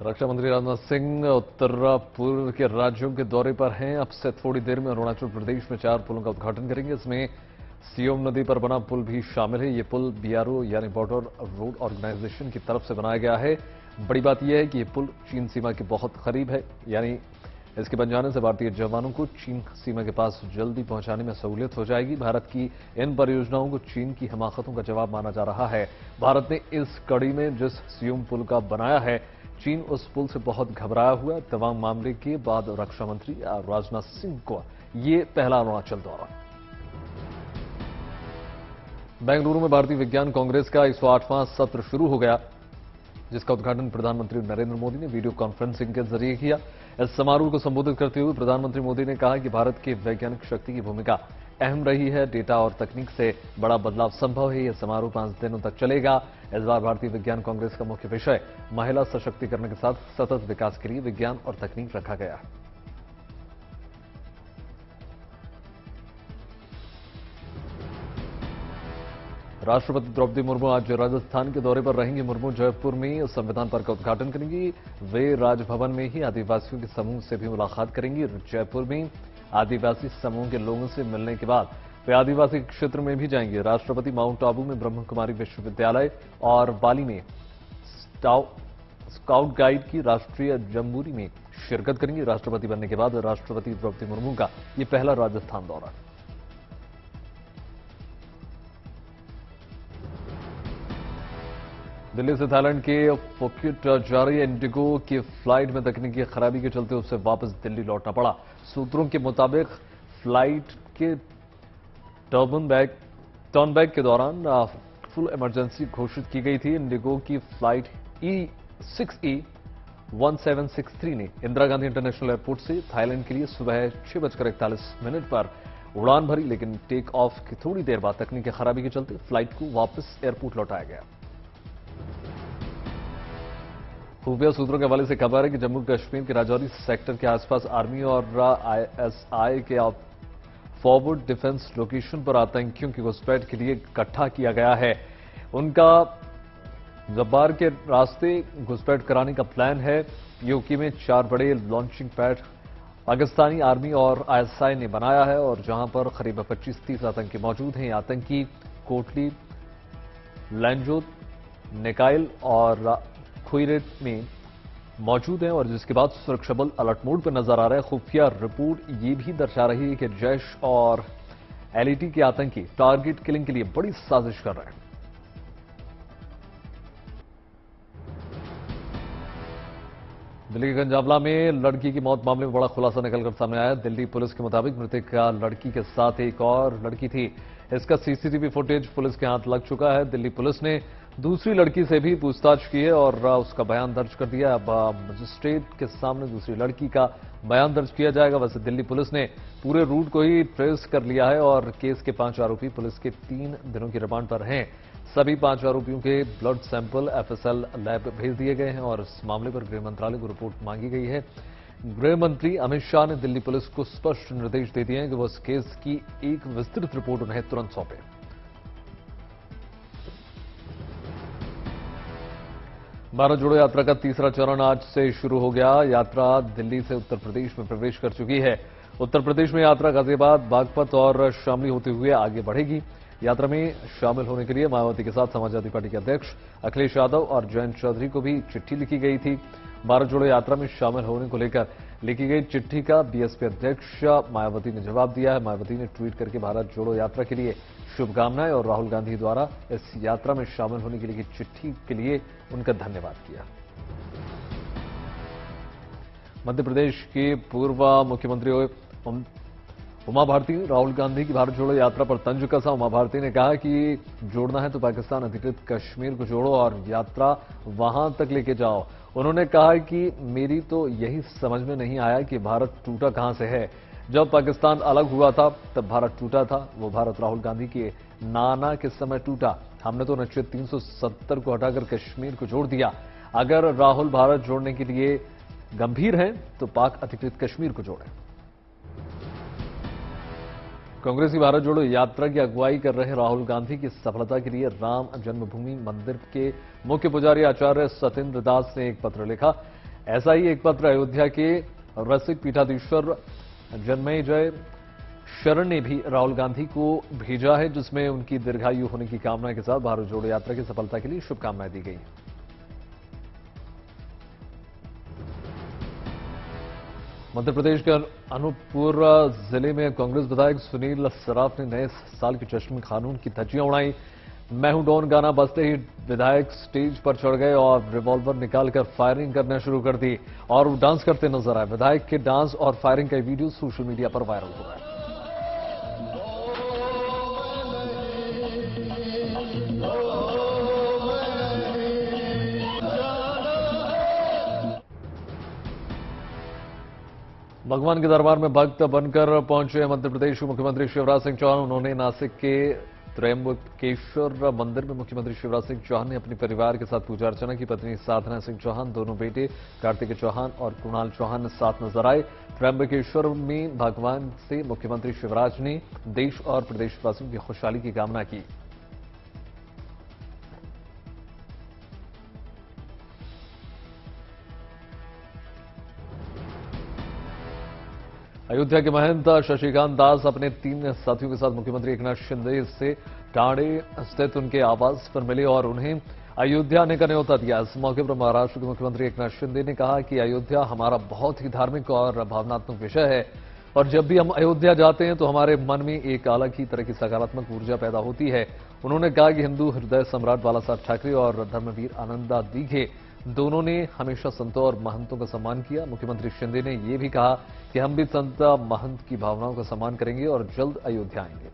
रक्षा मंत्री राजनाथ सिंह उत्तर पूर्व के राज्यों के दौरे पर हैं। अब से थोड़ी देर में अरुणाचल प्रदेश में 4 पुलों का उद्घाटन करेंगे। इसमें सियोम नदी पर बना पुल भी शामिल है। ये पुल बीआरओ यानी बॉर्डर रोड ऑर्गेनाइजेशन की तरफ से बनाया गया है। बड़ी बात यह है कि ये पुल चीन सीमा के बहुत करीब है, यानी इसके बन जाने से भारतीय जवानों को चीन सीमा के पास जल्दी पहुंचाने में सहूलियत हो जाएगी। भारत की इन परियोजनाओं को चीन की हिमाकतों का जवाब माना जा रहा है। भारत ने इस कड़ी में जिस सियोम पुल का बनाया है, चीन उस पुल से बहुत घबराया हुआ है। तमाम मामले के बाद रक्षा मंत्री राजनाथ सिंह को ये पहला अरुणाचल दौरा। बेंगलुरु में भारतीय विज्ञान कांग्रेस का 108वां सत्र शुरू हो गया, जिसका उद्घाटन प्रधानमंत्री नरेंद्र मोदी ने वीडियो कॉन्फ्रेंसिंग के जरिए किया। इस समारोह को संबोधित करते हुए प्रधानमंत्री मोदी ने कहा कि भारत की वैज्ञानिक शक्ति की भूमिका अहम रही है। डेटा और तकनीक से बड़ा बदलाव संभव है। यह समारोह 5 दिनों तक चलेगा। इस बार भारतीय विज्ञान कांग्रेस का मुख्य विषय महिला सशक्तिकरण के साथ सतत विकास के लिए विज्ञान और तकनीक रखा गया है। राष्ट्रपति द्रौपदी मुर्मू आज राजस्थान के दौरे पर रहेंगी। मुर्मू जयपुर में संविधान पार्क का उद्घाटन करेंगी। वे राजभवन में ही आदिवासियों के समूह से भी मुलाकात करेंगी। जयपुर में आदिवासी समूह के लोगों से मिलने के बाद वे आदिवासी क्षेत्र में भी जाएंगे। राष्ट्रपति माउंट आबू में ब्रह्म कुमारी विश्वविद्यालय और बाली में स्काउट गाइड की राष्ट्रीय जम्बूरी में शिरकत करेंगी। राष्ट्रपति बनने के बाद राष्ट्रपति द्रौपदी मुर्मू का यह पहला राजस्थान दौरा है। दिल्ली से थाईलैंड के फुकेट जा रही इंडिगो की फ्लाइट में तकनीकी खराबी के चलते उसे वापस दिल्ली लौटना पड़ा। सूत्रों के मुताबिक फ्लाइट के टर्नबैक के दौरान फुल इमरजेंसी घोषित की गई थी। इंडिगो की फ्लाइट E6E1763 ने इंदिरा गांधी इंटरनेशनल एयरपोर्ट से थाईलैंड के लिए सुबह 6:41 पर उड़ान भरी, लेकिन टेक ऑफ की थोड़ी देर बाद तकनीकी खराबी के चलते फ्लाइट को वापस एयरपोर्ट लौटाया गया। खुफिया सूत्रों के हवाले से खबर है कि जम्मू कश्मीर के राजौरी सेक्टर के आसपास आर्मी और आईएसआई के फॉरवर्ड डिफेंस लोकेशन पर आतंकियों की घुसपैठ के लिए इकट्ठा किया गया है। उनका जब्बार के रास्ते घुसपैठ कराने का प्लान है। यूकी में 4 बड़े लॉन्चिंग पैड पाकिस्तानी आर्मी और आईएसआई ने बनाया है और जहां पर करीब 25-30 आतंकी मौजूद हैं। आतंकी कोटली, लैंजोत, निकाइल और खुईरेट में मौजूद हैं और जिसके बाद सुरक्षा बल अलर्ट मोड पर नजर आ रहे हैं। खुफिया रिपोर्ट ये भी दर्शा रही है कि जैश और एलईटी के आतंकी टारगेट किलिंग के लिए बड़ी साजिश कर रहे हैं। दिल्ली के गंजावला में लड़की की मौत मामले में बड़ा खुलासा निकलकर सामने आया। दिल्ली पुलिस के मुताबिक मृतक लड़की के साथ एक और लड़की थी। इसका सीसीटीवी फुटेज पुलिस के हाथ लग चुका है। दिल्ली पुलिस ने दूसरी लड़की से भी पूछताछ की है और उसका बयान दर्ज कर दिया। अब मजिस्ट्रेट के सामने दूसरी लड़की का बयान दर्ज किया जाएगा। वैसे दिल्ली पुलिस ने पूरे रूट को ही ट्रेस कर लिया है और केस के 5 आरोपी पुलिस के 3 दिनों की रिमांड पर हैं। सभी 5 आरोपियों के ब्लड सैंपल एफएसएल लैब भेज दिए गए हैं और इस मामले पर गृह मंत्रालय को रिपोर्ट मांगी गई है। गृह मंत्री अमित शाह ने दिल्ली पुलिस को स्पष्ट निर्देश दे दिए हैं कि वो इस केस की एक विस्तृत रिपोर्ट उन्हें तुरंत सौंपे। भारत जोड़ो यात्रा का तीसरा चरण आज से शुरू हो गया। यात्रा दिल्ली से उत्तर प्रदेश में प्रवेश कर चुकी है। उत्तर प्रदेश में यात्रा गाजियाबाद, बागपत और शामली होते हुए आगे बढ़ेगी। यात्रा में शामिल होने के लिए मायावती के साथ समाजवादी पार्टी के अध्यक्ष अखिलेश यादव और जयंत चौधरी को भी चिट्ठी लिखी गई थी। भारत जोड़ो यात्रा में शामिल होने को लेकर लिखी गई चिट्ठी का बीएसपी अध्यक्ष मायावती ने जवाब दिया है। मायावती ने ट्वीट करके भारत जोड़ो यात्रा के लिए शुभकामनाएं और राहुल गांधी द्वारा इस यात्रा में शामिल होने के लिए चिट्ठी के लिए उनका धन्यवाद किया। मध्य प्रदेश के पूर्व मुख्यमंत्री उमा भारती ने राहुल गांधी की भारत जोड़ो यात्रा पर तंज कसा। उमा भारती ने कहा कि जोड़ना है तो पाकिस्तान अधिकृत कश्मीर को जोड़ो और यात्रा वहां तक लेके जाओ। उन्होंने कहा कि मेरी तो यही समझ में नहीं आया कि भारत टूटा कहां से है। जब पाकिस्तान अलग हुआ था तब भारत टूटा था। वो भारत राहुल गांधी के नाना के समय टूटा। हमने तो अनुच्छेद 370 को हटाकर कश्मीर को जोड़ दिया। अगर राहुल भारत जोड़ने के लिए गंभीर हैं तो पाक अधिकृत कश्मीर को जोड़ें। कांग्रेसी भारत जोड़ो यात्रा की अगुवाई कर रहे राहुल गांधी की सफलता के लिए राम जन्मभूमि मंदिर के मुख्य पुजारी आचार्य सत्येंद्र दास ने एक पत्र लिखा। ऐसा ही एक पत्र अयोध्या के रसिक पीठाधीश्वर जन्मेजय शरण ने भी राहुल गांधी को भेजा है, जिसमें उनकी दीर्घायु होने की कामना के साथ भारत जोड़ो यात्रा की सफलता के लिए शुभकामनाएं दी गई। मध्य प्रदेश के अनूपपुर जिले में कांग्रेस विधायक सुनील सराफ ने नए साल के जश्न में कानून की धज्जियां उड़ाई। मैं हूं डॉन गाना बजते ही विधायक स्टेज पर चढ़ गए और रिवॉल्वर निकालकर फायरिंग करना शुरू कर दी और वो डांस करते नजर आए। विधायक के डांस और फायरिंग का वीडियो सोशल मीडिया पर वायरल हो रहा है। भगवान के दरबार में भक्त बनकर पहुंचे मध्य प्रदेश के मुख्यमंत्री शिवराज सिंह चौहान। उन्होंने नासिक के त्रयंबकेश्वर मंदिर में मुख्यमंत्री शिवराज सिंह चौहान ने अपने परिवार के साथ पूजा अर्चना की। पत्नी साधना सिंह चौहान, दोनों बेटे कार्तिकेय चौहान और कुणाल चौहान साथ नजर आए। त्रयंबकेश्वर में भगवान से मुख्यमंत्री शिवराज ने देश और प्रदेशवासियों की खुशहाली की कामना की। अयोध्या के महंत शशिकांत दास अपने 3 साथियों के साथ मुख्यमंत्री एकनाथ शिंदे से टांडे स्थित उनके आवास पर मिले और उन्हें अयोध्या आने का न्योता दिया। इस मौके पर महाराष्ट्र के मुख्यमंत्री एकनाथ शिंदे ने कहा कि अयोध्या हमारा बहुत ही धार्मिक और भावनात्मक विषय है और जब भी हम अयोध्या जाते हैं तो हमारे मन में एक अलग ही तरह की सकारात्मक ऊर्जा पैदा होती है। उन्होंने कहा कि हिंदू हृदय सम्राट बालासाहब ठाकरे और धर्मवीर आनंदा दीघे दोनों ने हमेशा संतों और महंतों का सम्मान किया। मुख्यमंत्री शिंदे ने यह भी कहा कि हम भी संत महंत की भावनाओं का सम्मान करेंगे और जल्द अयोध्या आएंगे।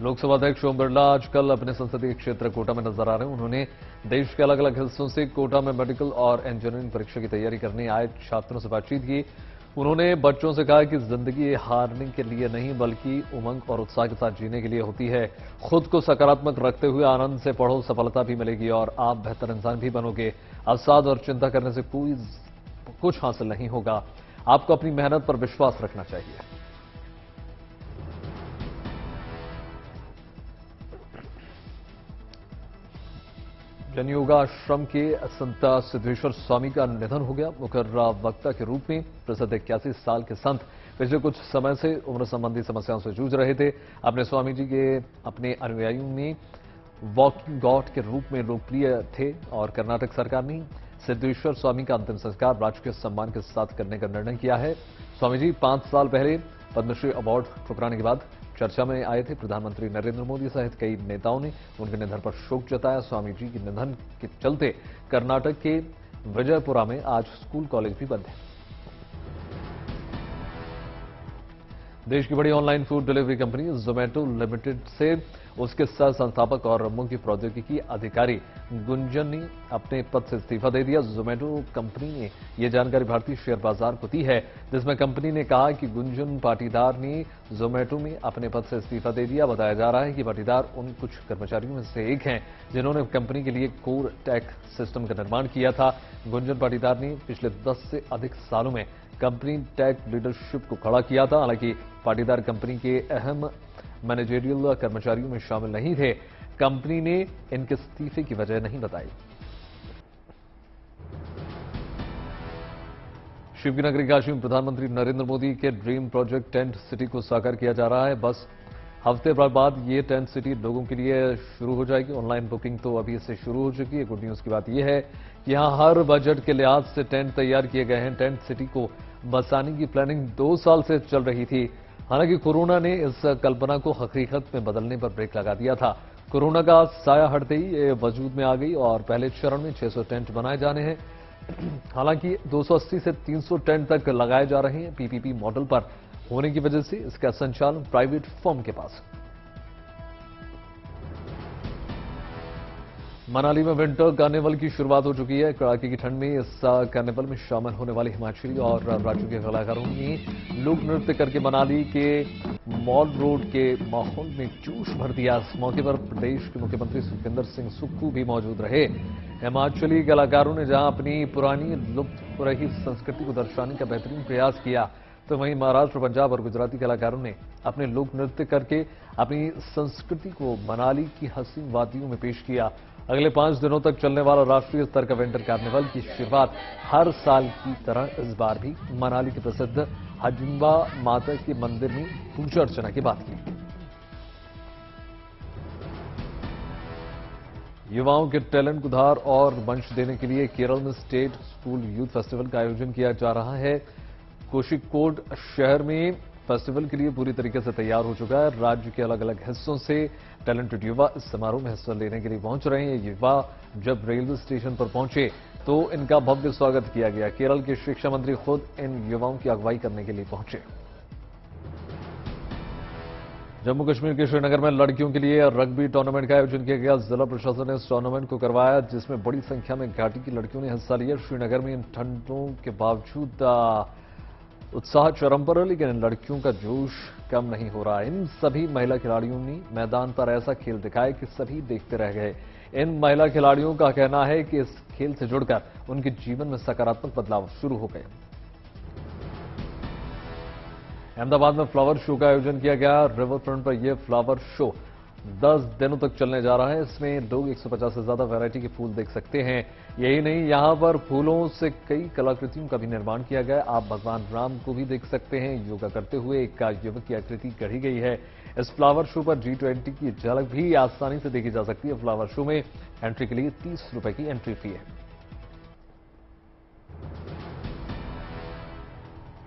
लोकसभा अध्यक्ष ओम बिरला आजकल अपने संसदीय क्षेत्र कोटा में नजर आ रहे हैं। उन्होंने देश के अलग अलग हिस्सों से कोटा में मेडिकल और इंजीनियरिंग परीक्षा की तैयारी करने आए छात्रों से बातचीत की। उन्होंने बच्चों से कहा कि जिंदगी हारने के लिए नहीं बल्कि उमंग और उत्साह के साथ जीने के लिए होती है। खुद को सकारात्मक रखते हुए आनंद से पढ़ो, सफलता भी मिलेगी और आप बेहतर इंसान भी बनोगे। अवसाद और चिंता करने से कुछ हासिल नहीं होगा। आपको अपनी मेहनत पर विश्वास रखना चाहिए। जनयोगा आश्रम के संत सिद्धेश्वर स्वामी का निधन हो गया। मुकर्रा वक्ता के रूप में प्रसिद्ध 81 साल के संत पिछले कुछ समय से उम्र संबंधी समस्याओं से जूझ रहे थे। अपने स्वामी जी के अपने अनुयायियों में वॉकिंग गॉड के रूप में लोकप्रिय थे और कर्नाटक सरकार ने सिद्धेश्वर स्वामी का अंतिम संस्कार राजकीय सम्मान के साथ करने का निर्णय किया है। स्वामी जी 5 साल पहले पद्मश्री अवार्ड ठुकराने के बाद चर्चा में आए थे। प्रधानमंत्री नरेंद्र मोदी सहित कई नेताओं ने उनके निधन पर शोक जताया। स्वामी जी के निधन के चलते कर्नाटक के विजयपुरा में आज स्कूल कॉलेज भी बंद है। देश की बड़ी online food delivery company Zomato limited से उसके सह संस्थापक और मुख्य प्रौद्योगिकी अधिकारी गुंजन ने अपने पद से इस्तीफा दे दिया। जोमेटो कंपनी ने यह जानकारी भारतीय शेयर बाजार को दी है, जिसमें कंपनी ने कहा कि गुंजन पाटीदार ने जोमेटो में अपने पद से इस्तीफा दे दिया। बताया जा रहा है कि पाटीदार उन कुछ कर्मचारियों में से एक हैं जिन्होंने कंपनी के लिए कोर टेक सिस्टम का निर्माण किया था। गुंजन पाटीदार ने पिछले 10 से अधिक सालों में कंपनी टेक लीडरशिप को खड़ा किया था। हालांकि पाटीदार कंपनी के अहम मैनेजरियल कर्मचारियों में शामिल नहीं थे। कंपनी ने इनके इस्तीफे की वजह नहीं बताई। शिव की नगरी काशी में प्रधानमंत्री नरेंद्र मोदी के ड्रीम प्रोजेक्ट टेंट सिटी को साकार किया जा रहा है। बस हफ्ते भर बाद ये टेंट सिटी लोगों के लिए शुरू हो जाएगी। ऑनलाइन बुकिंग तो अभी से शुरू हो चुकी है। गुड न्यूज की बात यह है कि यहां हर बजट के लिहाज से टेंट तैयार किए गए हैं। टेंट सिटी को बसाने की प्लानिंग 2 साल से चल रही थी। हालांकि कोरोना ने इस कल्पना को हकीकत में बदलने पर ब्रेक लगा दिया था। कोरोना का साया हटते ही ये वजूद में आ गई और पहले चरण में 600 टेंट बनाए जाने हैं। हालांकि 280 से 300 टेंट तक लगाए जा रहे हैं। पीपीपी मॉडल पर होने की वजह से इसका संचालन प्राइवेट फर्म के पास। मनाली में विंटर कार्निवल की शुरुआत हो चुकी है। कड़ाके की ठंड में इस कार्निवल में शामिल होने वाले हिमाचली और राज्यों के कलाकारों ने लोक नृत्य करके मनाली के मॉल रोड के माहौल में जोश भर दिया। इस मौके पर प्रदेश के मुख्यमंत्री सुखविंदर सिंह सुक्खू भी मौजूद रहे। हिमाचली कलाकारों ने जहां अपनी पुरानी लुप्त रही संस्कृति को दर्शाने का बेहतरीन प्रयास किया, तो वहीं महाराष्ट्र, पंजाब और गुजराती कलाकारों ने अपने लोक नृत्य करके अपनी संस्कृति को मनाली की हसीन वादियों में पेश किया। अगले 5 दिनों तक चलने वाला राष्ट्रीय स्तर का विंटर कार्निवल की शुरुआत हर साल की तरह इस बार भी मनाली के प्रसिद्ध हडिम्बा माता के मंदिर में पूजा अर्चना के बाद की। युवाओं के टैलेंट को उधार और मंच देने के लिए केरल में स्टेट स्कूल यूथ फेस्टिवल का आयोजन किया जा रहा है। कोषिकोड शहर में फेस्टिवल के लिए पूरी तरीके से तैयार हो चुका है। राज्य के अलग अलग हिस्सों से टैलेंटेड युवा इस समारोह में हिस्सा लेने के लिए पहुंच रहे हैं। युवा जब रेलवे स्टेशन पर पहुंचे तो इनका भव्य स्वागत किया गया। केरल के शिक्षा मंत्री खुद इन युवाओं की अगुवाई करने के लिए पहुंचे। जम्मू कश्मीर के श्रीनगर में लड़कियों के लिए रग्बी टूर्नामेंट का आयोजन किया गया। जिला प्रशासन ने इस टूर्नामेंट को करवाया जिसमें बड़ी संख्या में घाटी की लड़कियों ने हिस्सा लिया। श्रीनगर में इन ठंडों के बावजूद उत्साह चरम पर है, लेकिन इन लड़कियों का जोश कम नहीं हो रहा। इन सभी महिला खिलाड़ियों ने मैदान पर ऐसा खेल दिखाया कि सभी देखते रह गए। इन महिला खिलाड़ियों का कहना है कि इस खेल से जुड़कर उनके जीवन में सकारात्मक बदलाव शुरू हो गए। अहमदाबाद में फ्लावर शो का आयोजन किया गया। रिवर फ्रंट पर यह फ्लावर शो 10 दिनों तक चलने जा रहा है। इसमें लोग 150 से ज्यादा वैरायटी के फूल देख सकते हैं। यही नहीं, यहां पर फूलों से कई कलाकृतियों का भी निर्माण किया गया। आप भगवान राम को भी देख सकते हैं। योगा करते हुए एक युवक की आकृति गढ़ी गई है। इस फ्लावर शो पर G20 की झलक भी आसानी से देखी जा सकती है। फ्लावर शो में एंट्री के लिए 30 रुपए की एंट्री फी है।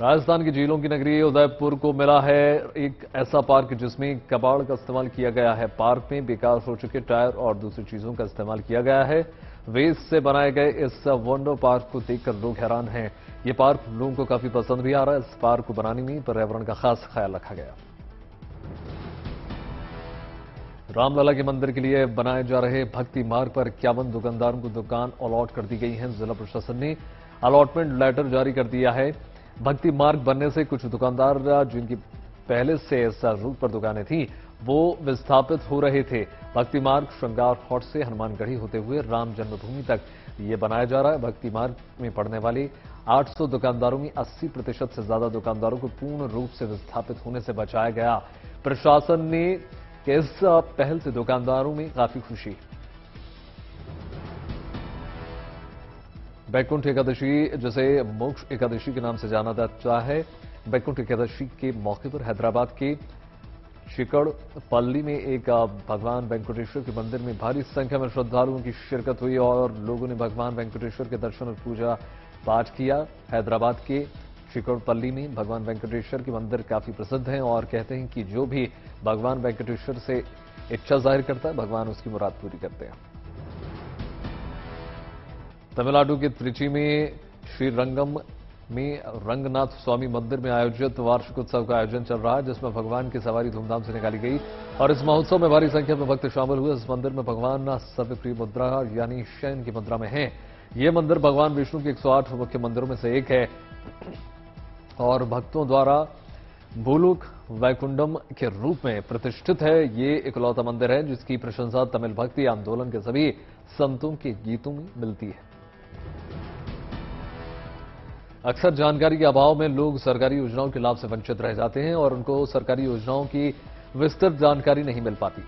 राजस्थान की झीलों की नगरी उदयपुर को मिला है एक ऐसा पार्क जिसमें कबाड़ का इस्तेमाल किया गया है। पार्क में बेकार हो चुके टायर और दूसरी चीजों का इस्तेमाल किया गया है। वेस्ट से बनाए गए इस वंडर पार्क को देखकर लोग हैरान हैं। ये पार्क लोगों को काफी पसंद भी आ रहा है। इस पार्क को बनाने में पर्यावरण का खास ख्याल रखा गया। रामलला के मंदिर के लिए बनाए जा रहे भक्ति मार्ग पर 51 दुकानदारों को दुकान अलॉट कर दी गई है। जिला प्रशासन ने अलॉटमेंट लेटर जारी कर दिया है। भक्ति मार्ग बनने से कुछ दुकानदार जिनकी पहले से इस रूट पर दुकानें थी वो विस्थापित हो रहे थे। भक्ति मार्ग श्रृंगार हॉट से हनुमानगढ़ी होते हुए राम जन्मभूमि तक ये बनाया जा रहा है। भक्ति मार्ग में पड़ने वाले 800 दुकानदारों में 80% से ज्यादा दुकानदारों को पूर्ण रूप से विस्थापित होने से बचाया गया। प्रशासन ने इस पहल से दुकानदारों में काफी खुशी। बैकुंठ एकादशी, जिसे मोक्ष एकादशी के नाम से जाना जाता है, बैकुंठ एकादशी के मौके पर हैदराबाद के चिकड़पल्ली में एक भगवान वेंकटेश्वर के मंदिर में भारी संख्या में श्रद्धालुओं की शिरकत हुई और लोगों ने भगवान वेंकटेश्वर के दर्शन और पूजा पाठ किया। हैदराबाद के चिकड़पल्ली में भगवान वेंकटेश्वर के मंदिर काफी प्रसिद्ध हैं और कहते हैं कि जो भी भगवान वेंकटेश्वर से इच्छा जाहिर करता है भगवान उसकी मुराद पूरी करते हैं। तमिलनाडु के त्रिची में श्रीरंगम में रंगनाथ स्वामी मंदिर में आयोजित वार्षिक उत्सव का आयोजन चल रहा है जिसमें भगवान की सवारी धूमधाम से निकाली गई और इस महोत्सव में भारी संख्या में भक्त शामिल हुए। इस मंदिर में भगवान सर्वप्रिय मुद्रा यानी शयन की मुद्रा में हैं। ये मंदिर भगवान विष्णु के 108 मुख्य मंदिरों में से एक है और भक्तों द्वारा भूलोक वैकुंडम के रूप में प्रतिष्ठित है। ये इकलौता मंदिर है जिसकी प्रशंसा तमिल भक्ति आंदोलन के सभी संतों के गीतों में मिलती है। अक्सर जानकारी के अभाव में लोग सरकारी योजनाओं के लाभ से वंचित रह जाते हैं और उनको सरकारी योजनाओं की विस्तृत जानकारी नहीं मिल पाती।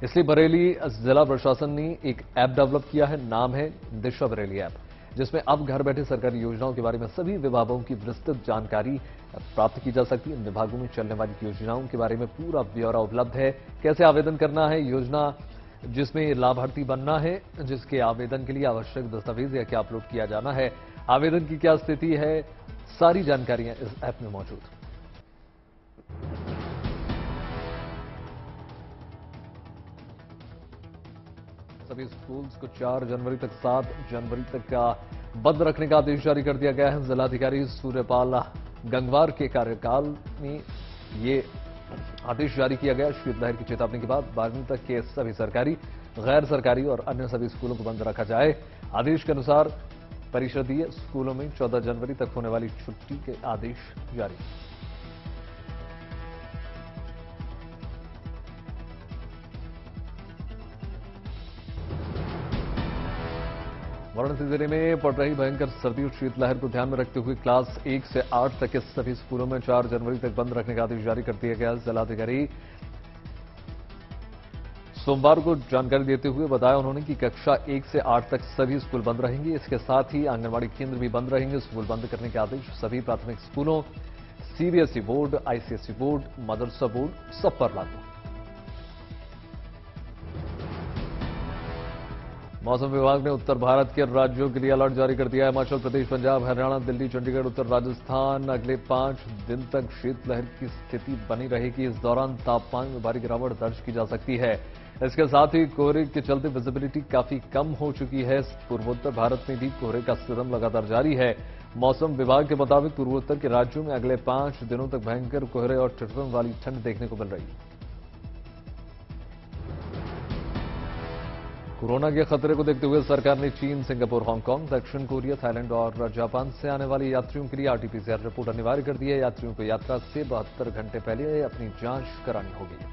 इसलिए बरेली जिला प्रशासन ने एक ऐप डेवलप किया है। नाम है दिशा बरेली ऐप, जिसमें अब घर बैठे सरकारी योजनाओं के बारे में सभी विभागों की विस्तृत जानकारी प्राप्त की जा सकती है। इन विभागों में चलने वाली योजनाओं के बारे में पूरा ब्यौरा उपलब्ध है। कैसे आवेदन करना है, योजना जिसमें लाभार्थी बनना है, जिसके आवेदन के लिए आवश्यक दस्तावेज या क्या अपलोड किया जाना है, आवेदन की क्या स्थिति है, सारी जानकारियां इस ऐप में मौजूद। सभी स्कूल्स को 4 जनवरी तक 7 जनवरी तक का बंद रखने का आदेश जारी कर दिया गया है। जिलाधिकारी सूर्यपाल गंगवार के कार्यकाल में ये आदेश जारी किया गया। शीतलहर की चेतावनी के बाद 12वीं तक के सभी सरकारी, गैर सरकारी और अन्य सभी स्कूलों को बंद रखा जाए। आदेश के अनुसार परिषदीय स्कूलों में 14 जनवरी तक होने वाली छुट्टी के आदेश जारी। वाराणसी जिले में पड़ रही भयंकर सर्दी और शीतलहर को ध्यान में रखते हुए क्लास 1 से 8 तक के सभी स्कूलों में 4 जनवरी तक बंद रखने का आदेश जारी कर दिया गया। जिलाधिकारी सोमवार को जानकारी देते हुए बताया उन्होंने कि कक्षा 1 से 8 तक सभी स्कूल बंद रहेंगे। इसके साथ ही आंगनबाड़ी केंद्र भी बंद रहेंगे। स्कूल बंद करने के आदेश सभी प्राथमिक स्कूलों, सीबीएसई बोर्ड, आईसीएसई बोर्ड, मदरसा बोर्ड सब पर लागू। मौसम विभाग ने उत्तर भारत के राज्यों के लिए अलर्ट जारी कर दिया है। हिमाचल प्रदेश, पंजाब, हरियाणा, दिल्ली, चंडीगढ़, उत्तर राजस्थान अगले 5 दिन तक शीतलहर की स्थिति बनी रहेगी। इस दौरान तापमान में भारी गिरावट दर्ज की जा सकती है। इसके साथ ही कोहरे के चलते विजिबिलिटी काफी कम हो चुकी है। पूर्वोत्तर भारत में भी कोहरे का सिरम लगातार जारी है। मौसम विभाग के मुताबिक पूर्वोत्तर के राज्यों में अगले 5 दिनों तक भयंकर कोहरे और ठिठुरन वाली ठंड देखने को मिल रही है। कोरोना के खतरे को देखते हुए सरकार ने चीन, सिंगापुर, हांगकांग, दक्षिण कोरिया, थाईलैंड और जापान से आने वाले यात्रियों के लिए आरटी-पीसीआर रिपोर्ट अनिवार्य कर दी है। यात्रियों को यात्रा से 72 घंटे पहले अपनी जांच करानी होगी।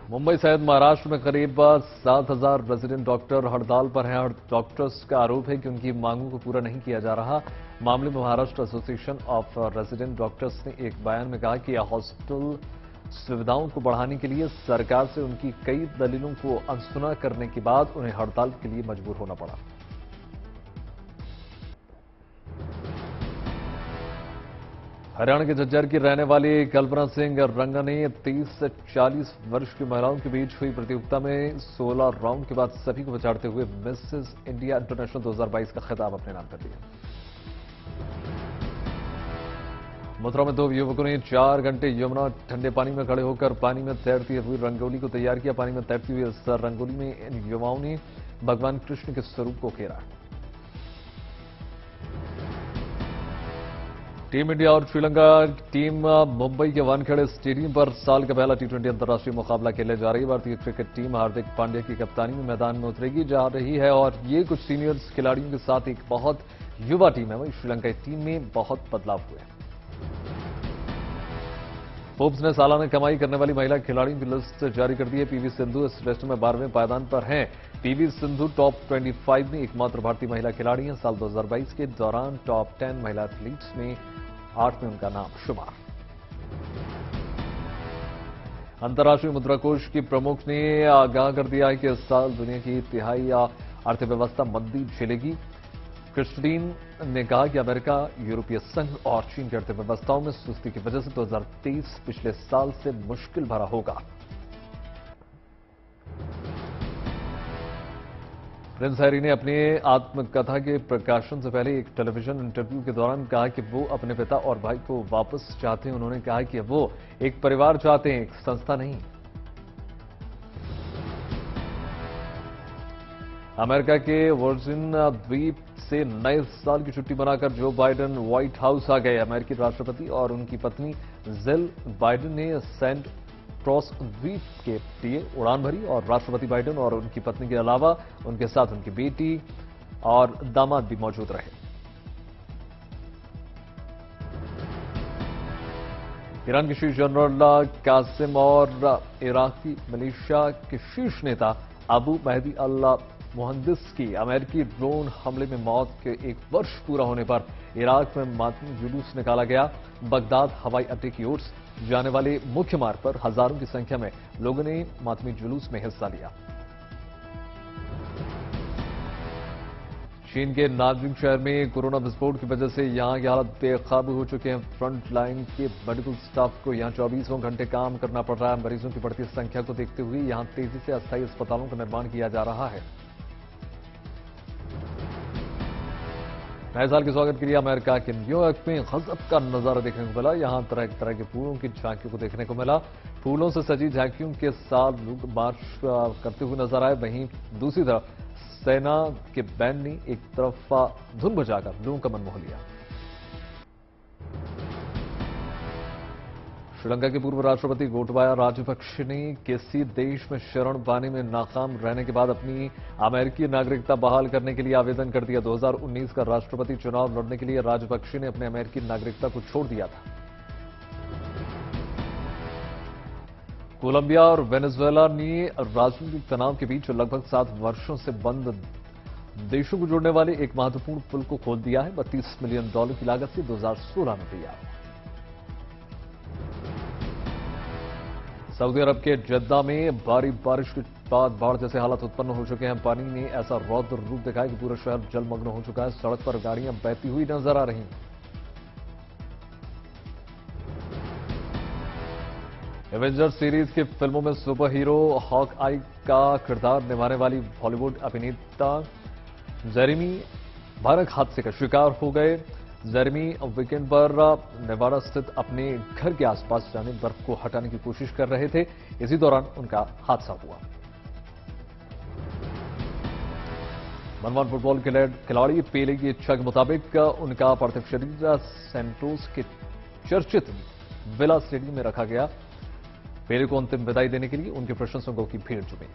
मुंबई सहित महाराष्ट्र में करीब 7,000 रेजिडेंट डॉक्टर हड़ताल पर हैं। डॉक्टर्स का आरोप है कि उनकी मांगों को पूरा नहीं किया जा रहा। मामले में Maharashtra association of resident doctors ने एक बयान में कहा कि हॉस्पिटल सुविधाओं को बढ़ाने के लिए सरकार से उनकी कई दलीलों को अनसुना करने के बाद उन्हें हड़ताल के लिए मजबूर होना पड़ा। हरियाणा के झज्जर की रहने वाली कल्पना सिंह रंगा ने 30 से 40 वर्ष की महिलाओं के बीच हुई प्रतियोगिता में 16 राउंड के बाद सभी को पछाड़ते हुए मिसेस इंडिया इंटरनेशनल 2022 का खिताब अपने नाम कर लिया। मथुरा में 2 युवकों ने 4 घंटे यमुना ठंडे पानी में खड़े होकर पानी में तैरती हुई रंगोली को तैयार किया। पानी में तैरती हुई इस रंगोली में इन युवाओं ने भगवान कृष्ण के स्वरूप को घेरा। टीम इंडिया और श्रीलंका टीम मुंबई के वानखेड़े स्टेडियम पर साल का पहला टी20 अंतर्राष्ट्रीय मुकाबला खेलने जा रही है। भारतीय क्रिकेट टीम हार्दिक पांड्या की कप्तानी में मैदान में उतरेगी जा रही है और ये कुछ सीनियर्स खिलाड़ियों के साथ एक बहुत युवा टीम है। वहीं श्रीलंका टीम में बहुत बदलाव हुए। फोर्ब्स ने सालाना कमाई करने वाली महिला खिलाड़ियों की लिस्ट जारी कर दी है। पीवी सिंधु इस लिस्ट में 12वें पायदान पर हैं। पीवी सिंधु टॉप 25 में एकमात्र भारतीय महिला खिलाड़ी हैं। साल 2022 के दौरान टॉप 10 महिला एथलीट्स में 8 में उनका नाम शुमार। अंतर्राष्ट्रीय मुद्रा कोष की प्रमुख ने आगाह कर दिया है कि इस साल दुनिया की तिहाई अर्थव्यवस्था मंदी झेलेगी। क्रिस्टीन ने कहा कि अमेरिका, यूरोपीय संघ और चीन की अर्थव्यवस्थाओं में सुस्ती की वजह से 2023 पिछले साल से मुश्किल भरा होगा। प्रिंस हैरी ने अपनी आत्मकथा के प्रकाशन से पहले एक टेलीविजन इंटरव्यू के दौरान कहा कि वो अपने पिता और भाई को वापस चाहते हैं। उन्होंने कहा कि वो एक परिवार चाहते हैं, एक संस्था नहीं। अमेरिका के वर्जिन द्वीप से नए साल की छुट्टी मनाकर जो बाइडेन व्हाइट हाउस आ गए। अमेरिकी राष्ट्रपति और उनकी पत्नी जिल बाइडेन ने सेंट क्रॉस द्वीप के लिए उड़ान भरी और राष्ट्रपति बाइडेन और उनकी पत्नी के अलावा उनके साथ उनकी बेटी और दामाद भी मौजूद रहे। ईरान के शीर्ष जनरल कासिम और इराकी मिलिशिया के शीर्ष नेता अबू महदी अल मुहंदिस की अमेरिकी ड्रोन हमले में मौत के 1 वर्ष पूरा होने पर इराक में मातमी जुलूस निकाला गया। बगदाद हवाई अड्डे की ओर जाने वाले मुख्य मार्ग पर हजारों की संख्या में लोगों ने मातमी जुलूस में हिस्सा लिया। चीन के नानजिंग शहर में कोरोना विस्फोट की वजह से यहां की हालत बेकाबू हो चुके हैं। फ्रंट लाइन के मेडिकल स्टाफ को यहां 24 घंटे काम करना पड़ रहा है। मरीजों की बढ़ती संख्या को देखते हुए यहां तेजी से अस्थायी अस्पतालों का निर्माण किया जा रहा है। नए साल के स्वागत के लिए अमेरिका के न्यूयॉर्क में गजब का नजारा देखने को मिला। यहां तरह तरह के फूलों की झांकियों को देखने को मिला। फूलों से सजी झांकियों के साथ लोग मार्च करते हुए नजर आए। वहीं दूसरी तरफ सेना के बैंड ने एक तरफ धुन बजाकर लोगों का मन मोह लिया। श्रीलंका के पूर्व राष्ट्रपति गोटबाया राजपक्षे ने किसी देश में शरण पाने में नाकाम रहने के बाद अपनी अमेरिकी नागरिकता बहाल करने के लिए आवेदन कर दिया। 2019 का राष्ट्रपति चुनाव लड़ने के लिए राजपक्षे ने अपने अमेरिकी नागरिकता को छोड़ दिया था। कोलंबिया और वेनेजुएला ने राजनीतिक तनाव के बीच लगभग 7 वर्षों से बंद देशों को जोड़ने वाले एक महत्वपूर्ण पुल को खोल दिया है। $32 मिलियन की लागत से 2016 में तैयार। सऊदी अरब के जद्दा में भारी बारिश के बाद बाढ़ जैसे हालात उत्पन्न हो चुके हैं। पानी ने ऐसा रौद्र रूप दिखाया कि पूरा शहर जलमग्न हो चुका है। सड़क पर गाड़ियां बहती हुई नजर आ रही हैं। एवेंजर सीरीज की फिल्मों में सुपर हीरो हॉक आई का किरदार निभाने वाली बॉलीवुड अभिनेता जेरेमी भयानक हादसे का शिकार हो गए। जेरेमी वीकेंड पर नेवाडा स्थित अपने घर के आसपास जाने बर्फ को हटाने की कोशिश कर रहे थे। इसी दौरान उनका हादसा हुआ। मनमान फुटबॉल खिलाड़ी पेले की इच्छा के मुताबिक उनका पार्थिव शरीर सेंटोस के चर्चित विला स्टेडियम में रखा गया। पेले को अंतिम विदाई देने के लिए उनके प्रशंसकों की भीड़ जुटी।